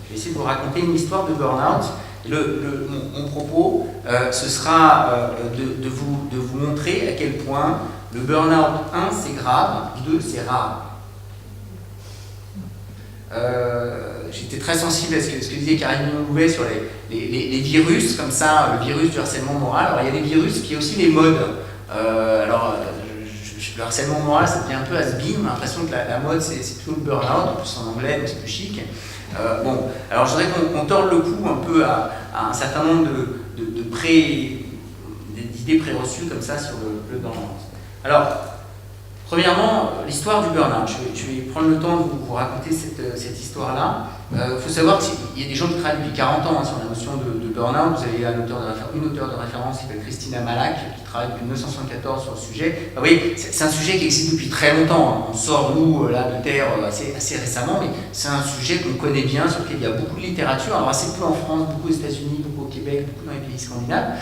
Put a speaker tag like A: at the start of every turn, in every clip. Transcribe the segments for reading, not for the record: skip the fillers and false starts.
A: Je vais essayer de vous raconter une histoire de burn-out. Mon propos, ce sera de vous montrer à quel point le burn-out, 1, c'est grave, 2, c'est rare. J'étais très sensible à ce que disait Karine Louvet sur les virus, comme ça, le virus du harcèlement moral. Alors il y a des virus qui ont aussi les modes. Le harcèlement moral, ça devient un peu has-been, on a l'impression que la mode c'est plutôt le burn-out, en plus en anglais, donc c'est plus chic. Alors je voudrais qu'on torde le cou un peu à un certain nombre d'idées préreçues comme ça sur le burn-out. Alors, premièrement, l'histoire du burn-out. Je vais prendre le temps de vous raconter cette histoire-là. Il faut savoir qu'il y a des gens qui travaillent depuis 40 ans sur la notion de burn-out. Vous avez une auteure de référence qui s'appelle Christina Malak, qui travaille depuis 1974 sur le sujet. Vous voyez, c'est un sujet qui existe depuis très longtemps. On sort, nous, là, de terre assez récemment, mais c'est un sujet qu'on connaît bien, sur lequel il y a beaucoup de littérature. Alors, assez peu en France, beaucoup aux États-Unis, beaucoup au Québec, beaucoup dans les pays scandinaves.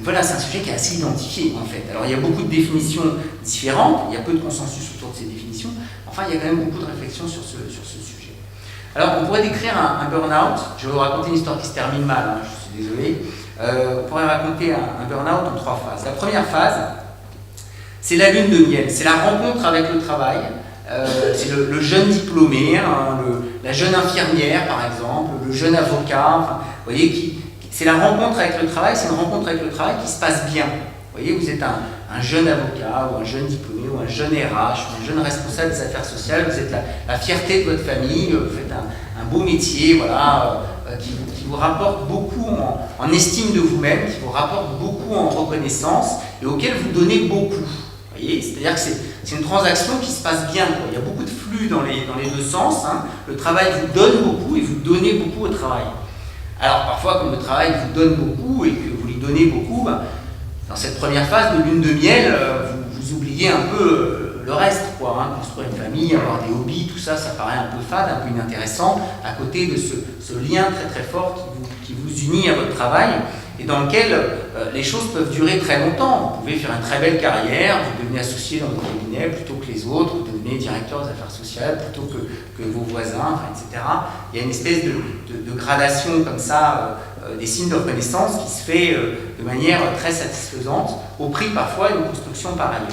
A: Voilà, c'est un sujet qui est assez identifié en fait. Alors il y a beaucoup de définitions différentes, il y a peu de consensus autour de ces définitions, enfin il y a quand même beaucoup de réflexions sur ce sujet. Alors on pourrait décrire un burn-out, je vais vous raconter une histoire qui se termine mal, hein, je suis désolé. On pourrait raconter un burn-out en 3 phases. La première phase, c'est la lune de miel, c'est la rencontre avec le travail, c'est le jeune diplômé, hein, la jeune infirmière par exemple, le jeune avocat, enfin, vous voyez, c'est la rencontre avec le travail, c'est une rencontre avec le travail qui se passe bien. Vous voyez, vous êtes un jeune avocat, ou un jeune diplômé, ou un jeune RH, ou un jeune responsable des affaires sociales, vous êtes la fierté de votre famille, vous faites un beau métier, voilà, qui vous rapporte beaucoup en estime de vous-même, qui vous rapporte beaucoup en reconnaissance, et auquel vous donnez beaucoup. Vous voyez, c'est-à-dire que c'est une transaction qui se passe bien, quoi. Il y a beaucoup de flux dans les deux sens, hein. Le travail vous donne beaucoup, et vous donnez beaucoup au travail. Alors parfois, comme le travail vous donne beaucoup et que vous lui donnez beaucoup, dans cette première phase de lune de miel, vous oubliez un peu le reste, quoi, hein. Construire une famille, avoir des hobbies, tout ça, ça paraît un peu fade, un peu inintéressant, à côté de ce lien très très fort qui vous unit à votre travail et dans lequel les choses peuvent durer très longtemps. Vous pouvez faire une très belle carrière, vous devenez associé dans votre cabinet plutôt que les autres, vous devenez directeur des affaires sociales plutôt que vos voisins, enfin, etc. Il y a une espèce de gradation comme ça, des signes de reconnaissance qui se fait de manière très satisfaisante, au prix parfois d'une construction par ailleurs.